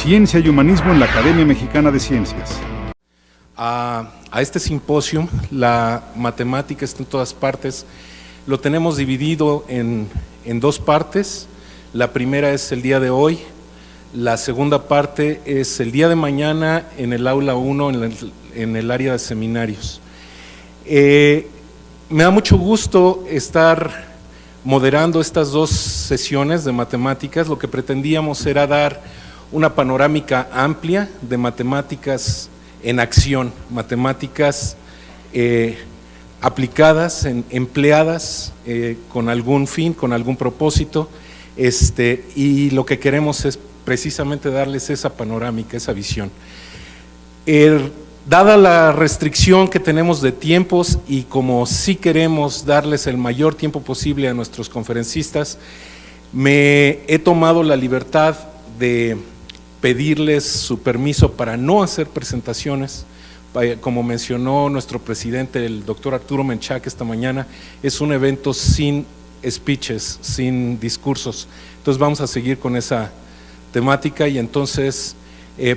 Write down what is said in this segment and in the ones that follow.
Ciencia y Humanismo en la Academia Mexicana de Ciencias. A este simposio, la matemática está en todas partes. Lo tenemos dividido en dos partes. La primera es el día de hoy, la segunda parte es el día de mañana en el aula 1, en el área de seminarios. Me da mucho gusto estar moderando estas dos sesiones de matemáticas. Lo que pretendíamos era dar una panorámica amplia de matemáticas en acción, matemáticas aplicadas, empleadas con algún fin, con algún propósito, y lo que queremos es precisamente darles esa panorámica, esa visión. Dada la restricción que tenemos de tiempos y como sí queremos darles el mayor tiempo posible a nuestros conferencistas, me he tomado la libertad de pedirles su permiso para no hacer presentaciones. Como mencionó nuestro presidente, el doctor Arturo Menchaca esta mañana, es un evento sin speeches, sin discursos. Entonces vamos a seguir con esa temática y entonces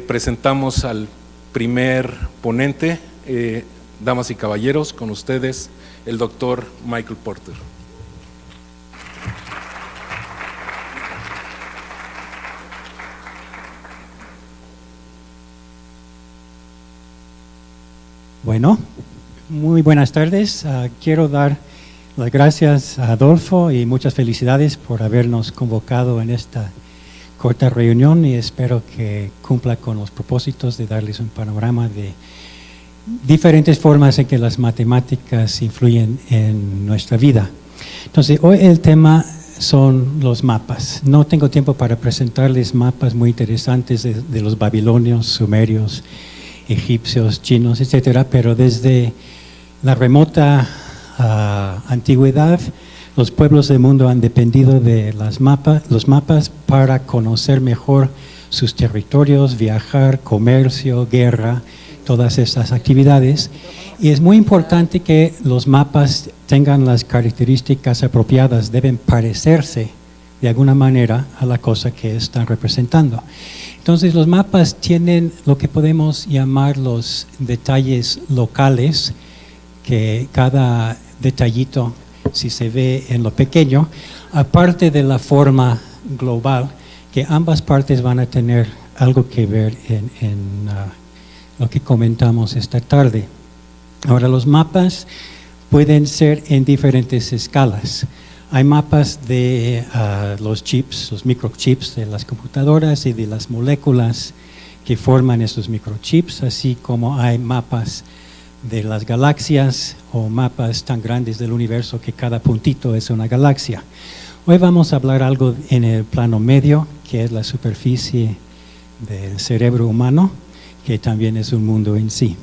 presentamos al primer ponente. Damas y caballeros, con ustedes el doctor Michael Porter. Bueno, muy buenas tardes. Quiero dar las gracias a Adolfo y muchas felicidades por habernos convocado en esta corta reunión y espero que cumpla con los propósitos de darles un panorama de diferentes formas en que las matemáticas influyen en nuestra vida. Entonces, hoy el tema son los mapas. No tengo tiempo para presentarles mapas muy interesantes de los babilonios, sumerios, egipcios, chinos, etcétera, pero desde la remota antigüedad, los pueblos del mundo han dependido de los mapas para conocer mejor sus territorios, viajar, comercio, guerra, todas estas actividades. Y es muy importante que los mapas tengan las características apropiadas, deben parecerse de alguna manera a la cosa que están representando. Entonces los mapas tienen lo que podemos llamar los detalles locales, que cada detallito, si se ve en lo pequeño, aparte de la forma global, que ambas partes van a tener algo que ver en lo que comentamos esta tarde. Ahora, los mapas pueden ser en diferentes escalas. Hay mapas de los chips, los microchips de las computadoras y de las moléculas que forman esos microchips, así como hay mapas de las galaxias o mapas tan grandes del universo que cada puntito es una galaxia. Hoy vamos a hablar algo en el plano medio, que es la superficie del cerebro humano, que también es un mundo en sí.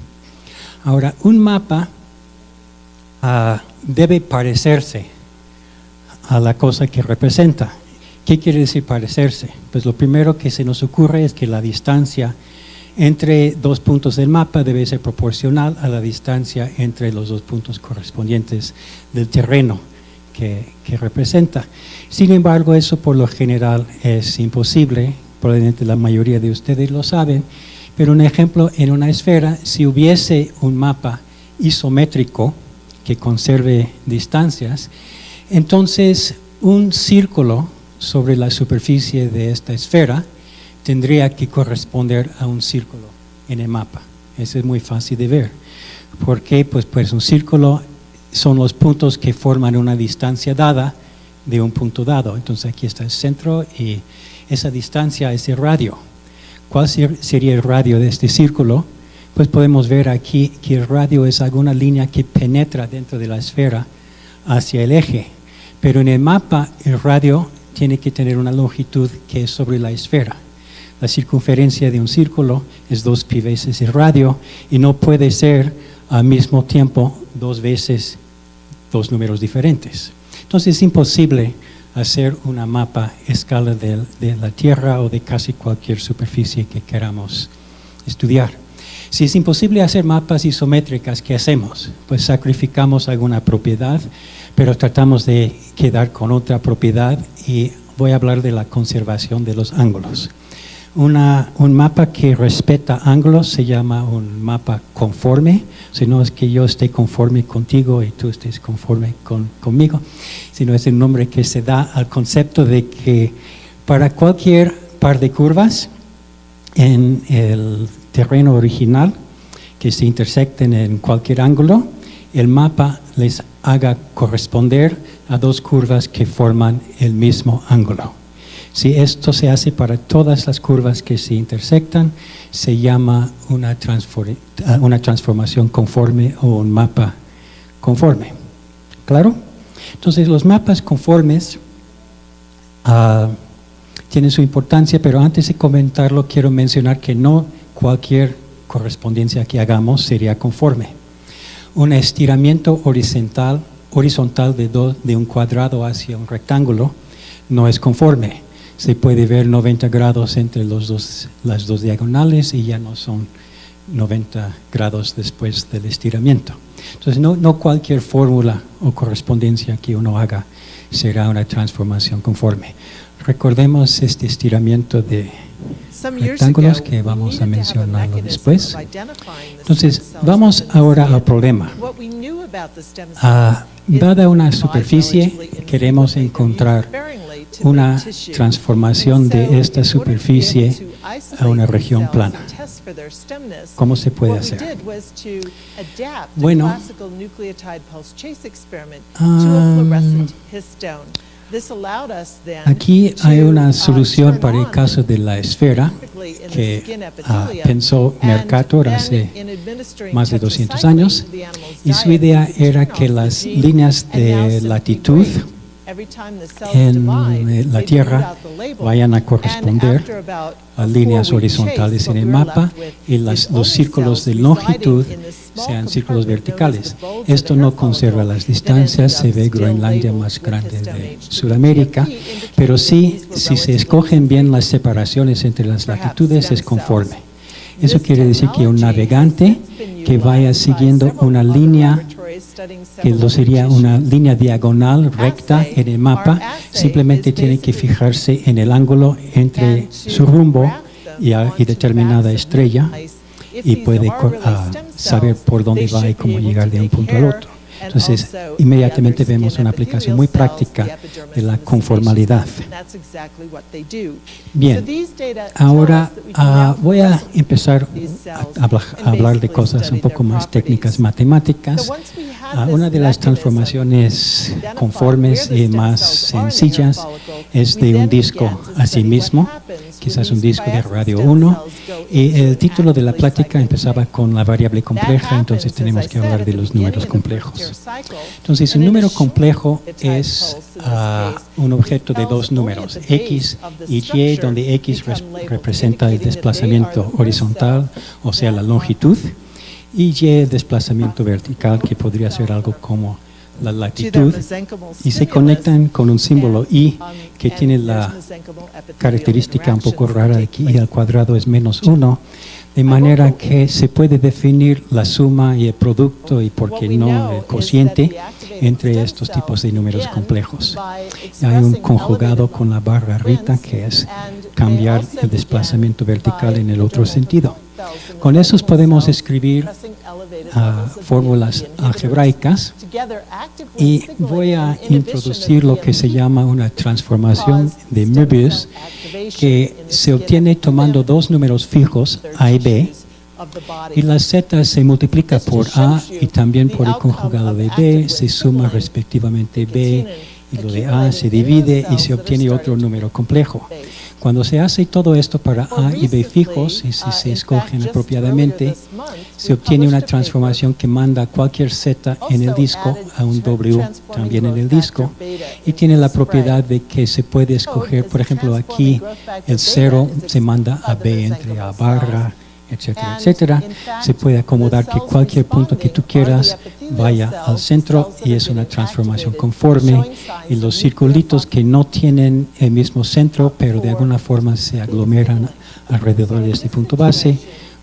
Ahora, un mapa debe parecerse a la cosa que representa. ¿Qué quiere decir parecerse? Pues lo primero que se nos ocurre es que la distancia entre dos puntos del mapa debe ser proporcional a la distancia entre los dos puntos correspondientes del terreno que representa. Sin embargo, eso por lo general es imposible, probablemente la mayoría de ustedes lo saben, pero un ejemplo, en una esfera, si hubiese un mapa isométrico que conserve distancias, entonces un círculo sobre la superficie de esta esfera tendría que corresponder a un círculo en el mapa. Eso es muy fácil de ver. ¿Por qué? Pues un círculo son los puntos que forman una distancia dada de un punto dado. Entonces aquí está el centro y esa distancia es el radio. ¿Cuál sería el radio de este círculo? Pues podemos ver aquí que el radio es alguna línea que penetra dentro de la esfera hacia el eje. Pero en el mapa el radio tiene que tener una longitud que es sobre la esfera. La circunferencia de un círculo es 2π veces el radio y no puede ser al mismo tiempo 2 veces dos números diferentes. Entonces es imposible hacer una mapa escala de la Tierra o de casi cualquier superficie que queramos estudiar. Si es imposible hacer mapas isométricas, ¿qué hacemos? Pues sacrificamos alguna propiedad, pero tratamos de quedar con otra propiedad y voy a hablar de la conservación de los ángulos. Un mapa que respeta ángulos se llama un mapa conforme, o sea, no es que yo esté conforme contigo y tú estés conforme conmigo, sino es el nombre que se da al concepto de que para cualquier par de curvas en el terreno original que se intersecten en cualquier ángulo, el mapa les haga corresponder a dos curvas que forman el mismo ángulo. Si esto se hace para todas las curvas que se intersectan, se llama una transformación conforme o un mapa conforme. ¿Claro? Entonces, los mapas conformes tienen su importancia, pero antes de comentarlo, quiero mencionar que no cualquier correspondencia que hagamos sería conforme. Un estiramiento horizontal de un cuadrado hacia un rectángulo no es conforme. Se puede ver 90 grados entre las dos diagonales y ya no son 90 grados después del estiramiento. Entonces, no cualquier fórmula o correspondencia que uno haga será una transformación conforme. Recordemos este estiramiento de rectángulos que vamos a mencionarlo después. Entonces, vamos ahora al problema. Dada una superficie, queremos encontrar una transformación de esta superficie a una región plana. ¿Cómo se puede hacer? Bueno, aquí hay una solución para el caso de la esfera que pensó Mercator hace más de 200 años, y su idea era que las líneas de latitud en la Tierra vayan a corresponder a líneas horizontales en el mapa y los círculos de longitud sean círculos verticales. Esto no conserva las distancias, se ve Groenlandia más grande de Sudamérica, pero sí, si se escogen bien las separaciones entre las latitudes, es conforme. Eso quiere decir que un navegante que vaya siguiendo una línea, que sería una línea diagonal recta en el mapa, simplemente tiene que fijarse en el ángulo entre su rumbo y determinada estrella y puede saber por dónde va y cómo llegar de un punto al otro. Entonces, inmediatamente vemos una aplicación muy práctica de la conformalidad. Bien, ahora voy a empezar a hablar de cosas un poco más técnicas matemáticas. Una de las transformaciones conformes y más sencillas es de un disco a sí mismo, quizás un disco de radio 1, y el título de la plática empezaba con la variable compleja, entonces tenemos que hablar de los números complejos. Entonces, un número complejo es un objeto de dos números, x y y, donde x representa el desplazamiento horizontal, o sea, la longitud, y y el desplazamiento vertical, que podría ser algo como la latitud, y se conectan con un símbolo i que tiene la característica un poco rara de que i al cuadrado es -1, de manera que se puede definir la suma y el producto y, por qué no, el cociente entre estos tipos de números complejos. Hay un conjugado con la barra Rita, que es cambiar el desplazamiento vertical en el otro sentido. Con esos podemos escribir fórmulas algebraicas, y voy a introducir lo que se llama una transformación de Möbius, que se obtiene tomando dos números fijos, a y b, y la z se multiplica por a y también por el conjugado de b, se suma respectivamente b y lo de a se divide y se obtiene otro número complejo. Cuando se hace todo esto para a y b fijos, y si se escogen apropiadamente, se obtiene una transformación que manda cualquier z en el disco a un w también en el disco, y tiene la propiedad de que se puede escoger, por ejemplo, aquí el 0 se manda a b entre a barra, etcétera, etcétera. Se puede acomodar que cualquier punto que tú quieras vaya al centro, y es una transformación conforme, y los circulitos que no tienen el mismo centro pero de alguna forma se aglomeran alrededor de este punto base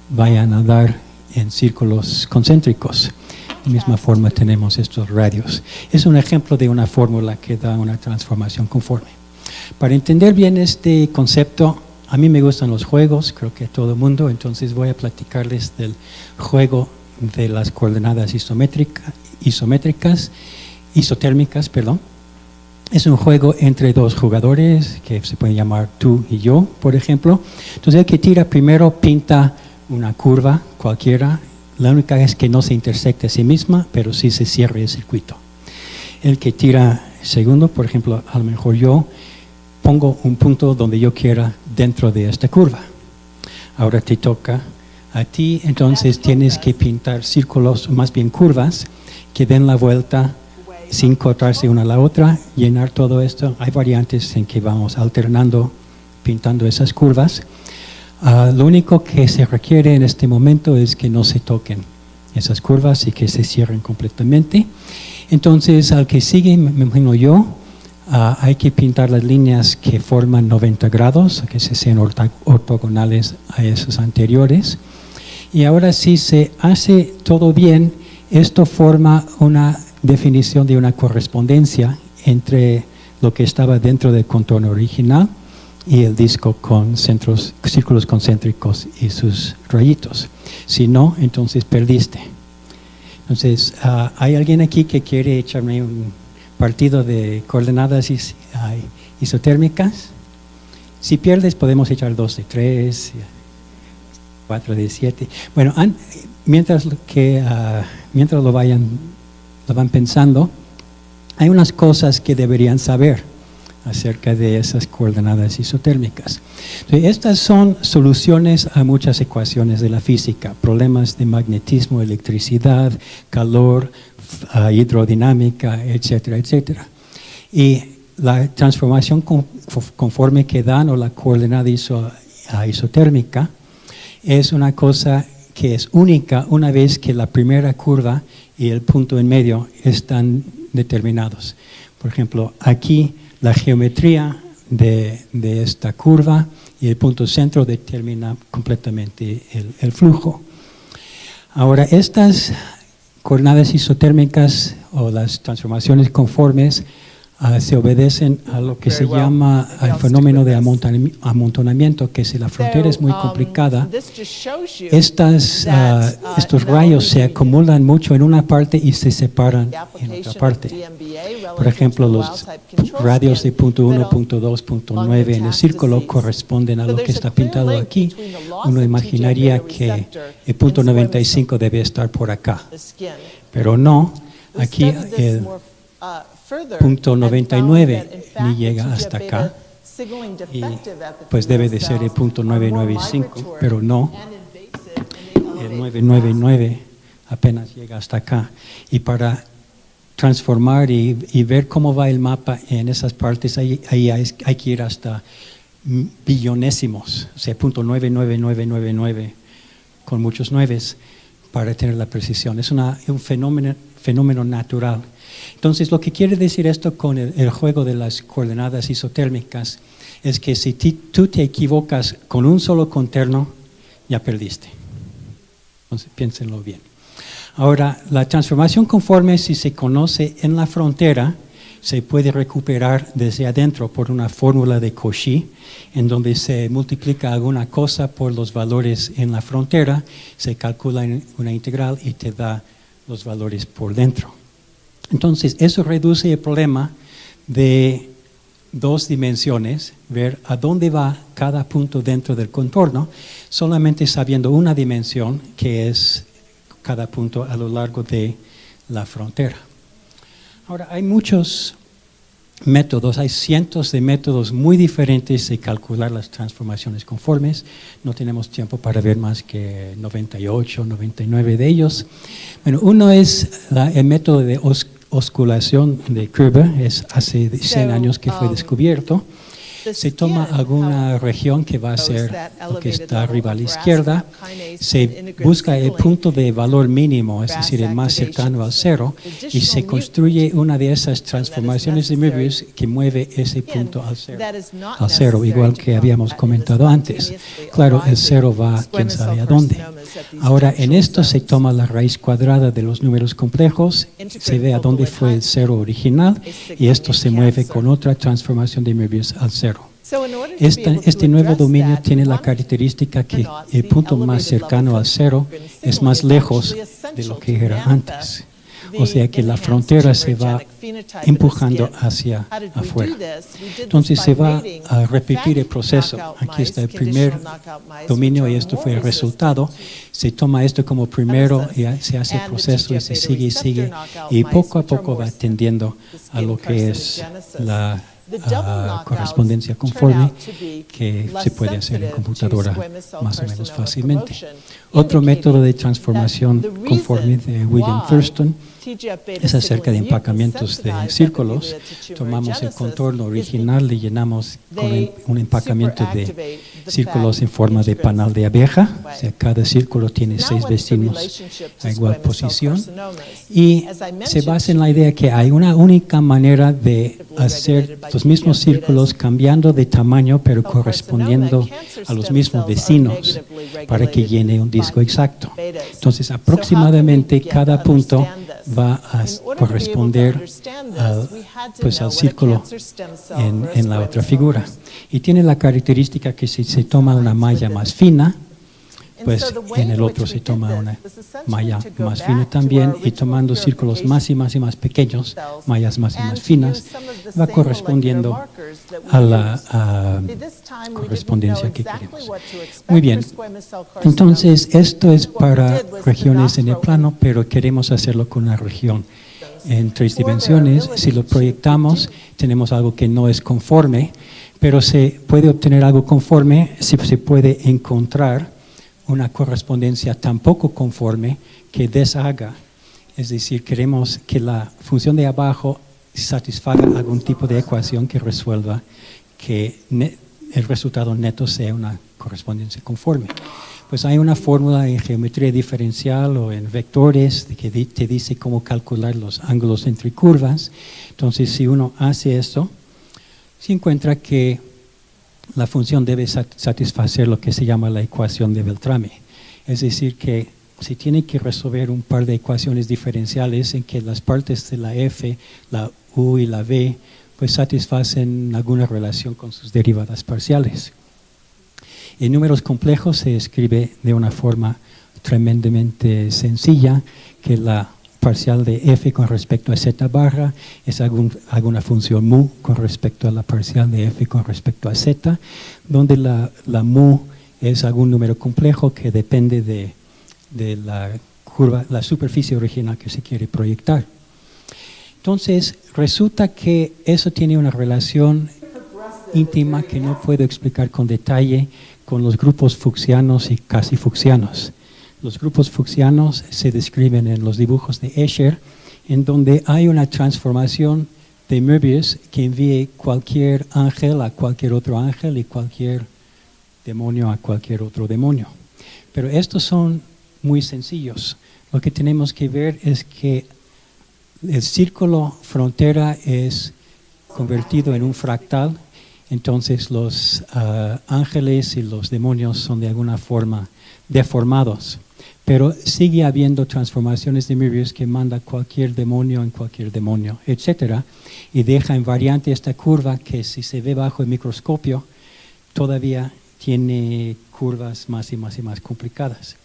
vayan a dar en círculos concéntricos. De la misma forma tenemos estos radios. Es un ejemplo de una fórmula que da una transformación conforme. Para entender bien este concepto, A mí me gustan los juegos, creo que a todo el mundo, entonces voy a platicarles del juego de las coordenadas isotérmicas, perdón. Es un juego entre dos jugadores que se pueden llamar tú y yo, por ejemplo. Entonces el que tira primero pinta una curva cualquiera. La única es que no se intersecte a sí misma, pero sí se cierre el circuito. El que tira segundo, por ejemplo, a lo mejor yo pongo un punto donde yo quiera dentro de esta curva. Ahora te toca a ti, entonces tienes que pintar círculos, más bien curvas, que den la vuelta sin cortarse una a la otra, llenar todo esto. Hay variantes en que vamos alternando, pintando esas curvas. Lo único que se requiere en este momento es que no se toquen esas curvas y que se cierren completamente. Entonces, al que sigue, me imagino yo, hay que pintar las líneas que forman 90 grados, que se sean ortogonales a esos anteriores. Y ahora, si se hace todo bien, esto forma una definición de una correspondencia entre lo que estaba dentro del contorno original y el disco con círculos concéntricos y sus rayitos. Si no, entonces perdiste. Entonces, ¿hay alguien aquí que quiere echarme un partido de coordenadas isotérmicas? Si pierdes, podemos echar 2 de 3, 4 de 7. Bueno, mientras lo van pensando, hay unas cosas que deberían saber acerca de esas coordenadas isotérmicas. Entonces, estas son soluciones a muchas ecuaciones de la física, problemas de magnetismo, electricidad, calor, hidrodinámica, etcétera, etcétera. Y la transformación conforme que dan o la coordenada isotérmica es una cosa que es única una vez que la primera curva y el punto en medio están determinados. Por ejemplo, aquí la geometría de esta curva y el punto centro determina completamente el flujo. Ahora, estas coordenadas isotérmicas o las transformaciones conformes se obedecen a lo que se llama el fenómeno de amontonamiento, que si la frontera es muy complicada, estos rayos se acumulan mucho en una parte y se separan en otra parte. Por ejemplo, los radios de punto 1, punto 2, punto 9 en el círculo corresponden a lo que está pintado aquí. Uno imaginaría que el punto 95 debe estar por acá, pero no, aquí el punto 99 ni llega hasta acá, y pues debe de ser el punto 995, pero no, el 999 apenas llega hasta acá. Y para transformar y ver cómo va el mapa en esas partes, ahí hay que ir hasta billonésimos, o sea, punto 99999 con muchos nueves para tener la precisión. Es un fenómeno natural. Entonces, lo que quiere decir esto con el juego de las coordenadas isotérmicas es que si tú te equivocas con un solo contorno, ya perdiste. Entonces, piénsenlo bien. Ahora, la transformación conforme, si se conoce en la frontera, se puede recuperar desde adentro por una fórmula de Cauchy, en donde se multiplica alguna cosa por los valores en la frontera, se calcula una integral y te da los valores por dentro. Entonces, eso reduce el problema de 2 dimensiones, ver a dónde va cada punto dentro del contorno, solamente sabiendo una dimensión, que es cada punto a lo largo de la frontera. Ahora, hay muchos métodos, hay cientos de métodos muy diferentes de calcular las transformaciones conformes. No tenemos tiempo para ver más que 98, 99 de ellos. Bueno, uno es el método de osculación de Kuiper, es hace 100 años que fue descubierto. Se toma alguna región que va a ser lo que está arriba a la izquierda, se busca el punto de valor mínimo, es decir, el más cercano al cero, y se construye una de esas transformaciones de Möbius que mueve ese punto al cero, igual que habíamos comentado antes. Claro, el cero va quién sabe a dónde. Ahora, en esto se toma la raíz cuadrada de los números complejos, se ve a dónde fue el cero original, y esto se mueve con otra transformación de Möbius al cero. Este nuevo dominio tiene la característica que el punto más cercano al cero es más lejos de lo que era antes. O sea que la frontera se va empujando hacia afuera. Entonces se va a repetir el proceso. Aquí está el primer dominio y esto fue el resultado. Se toma esto como primero y se hace el proceso y se sigue y sigue. Y poco a poco va tendiendo a lo que es la correspondencia conforme que se puede hacer en computadora más o menos fácilmente. Otro método de transformación conforme de William Thurston es acerca de empacamientos de círculos. Tomamos el contorno original, le llenamos con un empacamiento de círculos en forma de panal de abeja. O sea, cada círculo tiene 6 vecinos a igual posición. Y se basa en la idea que hay una única manera de hacer los mismos círculos cambiando de tamaño, pero correspondiendo a los mismos vecinos para que llene un disco exacto. Entonces, aproximadamente cada punto va a corresponder al círculo en la otra figura. Y tiene la característica que si se toma una malla más fina, pues en el otro se toma una malla más fina también, y tomando círculos más y más y más pequeños, mallas más y más finas, va correspondiendo a la correspondencia que queremos. Muy bien, entonces esto es para regiones en el plano, pero queremos hacerlo con una región en 3 dimensiones. Si lo proyectamos, tenemos algo que no es conforme, pero se puede obtener algo conforme si se puede encontrar una correspondencia tampoco conforme que deshaga. Es decir, queremos que la función de abajo satisfaga algún tipo de ecuación que resuelva que el resultado neto sea una correspondencia conforme. Pues hay una fórmula en geometría diferencial o en vectores que te dice cómo calcular los ángulos entre curvas. Entonces, si uno hace esto, se encuentra que la función debe satisfacer lo que se llama la ecuación de Beltrame. Es decir, que se tiene que resolver un par de ecuaciones diferenciales en que las partes de la f, la u y la v, pues satisfacen alguna relación con sus derivadas parciales. En números complejos se escribe de una forma tremendamente sencilla, que la parcial de f con respecto a z barra es alguna función mu con respecto a la parcial de f con respecto a z, donde la mu es algún número complejo que depende de la curva, la superficie original que se quiere proyectar. Entonces, resulta que eso tiene una relación íntima que no puedo explicar con detalle con los grupos fuchsianos y casi fuchsianos. Los grupos fuchsianos se describen en los dibujos de Escher, en donde hay una transformación de Möbius que envíe cualquier ángel a cualquier otro ángel y cualquier demonio a cualquier otro demonio. Pero estos son muy sencillos. Lo que tenemos que ver es que el círculo frontera es convertido en un fractal, entonces los ángeles y los demonios son de alguna forma deformados. Pero sigue habiendo transformaciones de Möbius que manda cualquier demonio en cualquier demonio, etc. Y deja invariante esta curva que si se ve bajo el microscopio todavía tiene curvas más y más y más complicadas.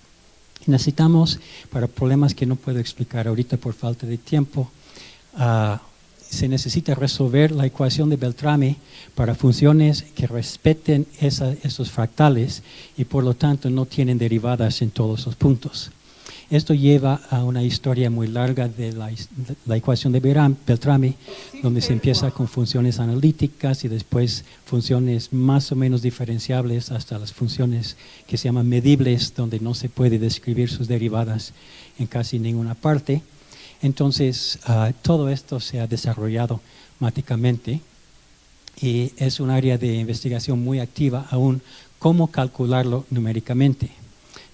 Necesitamos, para problemas que no puedo explicar ahorita por falta de tiempo, se necesita resolver la ecuación de Beltrame para funciones que respeten esos fractales y por lo tanto no tienen derivadas en todos los puntos. Esto lleva a una historia muy larga de la ecuación de Beltrame, donde se empieza con funciones analíticas y después funciones más o menos diferenciables hasta las funciones que se llaman medibles, donde no se puede describir sus derivadas en casi ninguna parte. Entonces, todo esto se ha desarrollado matemáticamente y es un área de investigación muy activa aún cómo calcularlo numéricamente.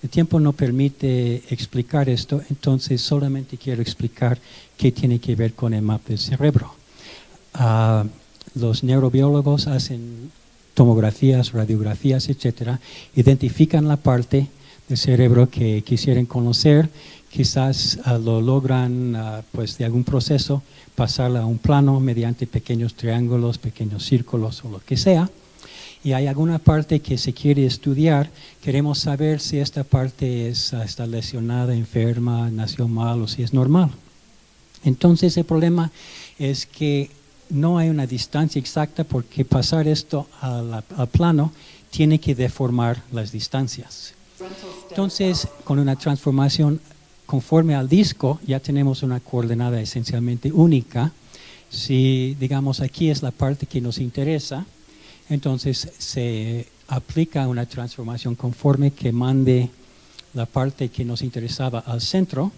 El tiempo no permite explicar esto, entonces solamente quiero explicar qué tiene que ver con el mapa del cerebro. Los neurobiólogos hacen tomografías, radiografías, etcétera, identifican la parte del cerebro que quisieran conocer, quizás lo logran pues de algún proceso pasarla a un plano mediante pequeños triángulos, pequeños círculos o lo que sea. y hay alguna parte que se quiere estudiar, queremos saber si esta parte está lesionada, enferma, nació mal o si es normal. Entonces el problema es que no hay una distancia exacta porque pasar esto al plano tiene que deformar las distancias. Entonces, con una transformación conforme al disco, ya tenemos una coordenada esencialmente única. Si, digamos, aquí es la parte que nos interesa, entonces se aplica una transformación conforme que mande la parte que nos interesaba al centro.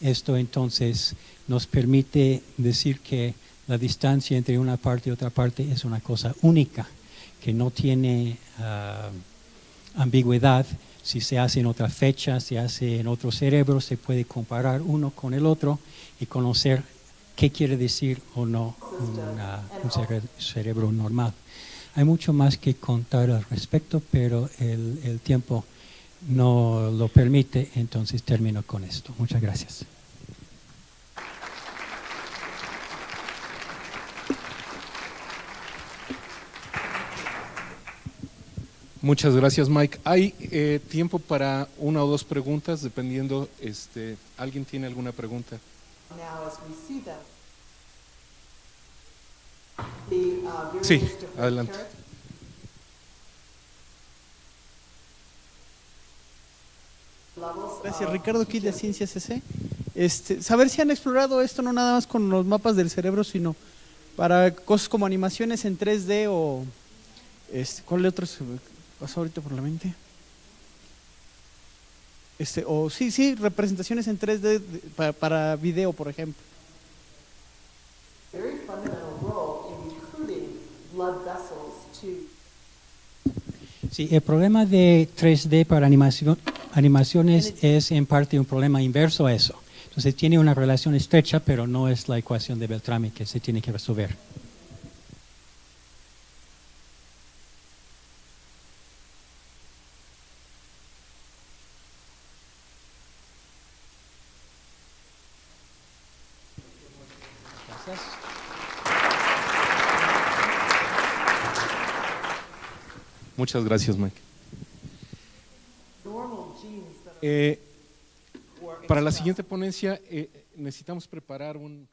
Esto entonces nos permite decir que la distancia entre una parte y otra parte es una cosa única, que no tiene ambigüedad. Si se hace en otra fecha, se hace en otro cerebro, se puede comparar uno con el otro y conocer qué quiere decir o no un cerebro normal. Hay mucho más que contar al respecto, pero el tiempo no lo permite, entonces termino con esto. Muchas gracias. Muchas gracias, Mike. Hay tiempo para una o dos preguntas, dependiendo. ¿Alguien tiene alguna pregunta? Sí, adelante. Gracias, Ricardo Kid de Ciencia CC. Saber si han explorado esto no nada más con los mapas del cerebro, sino para cosas como animaciones en 3D o ¿cuál de otros se me pasó ahorita por la mente? O sí, representaciones en 3D para video, por ejemplo. Sí, el problema de 3D para animaciones es en parte un problema inverso a eso. Entonces tiene una relación estrecha, pero no es la ecuación de Beltrami que se tiene que resolver. Gracias. Muchas gracias, Mike. Para la siguiente ponencia necesitamos preparar un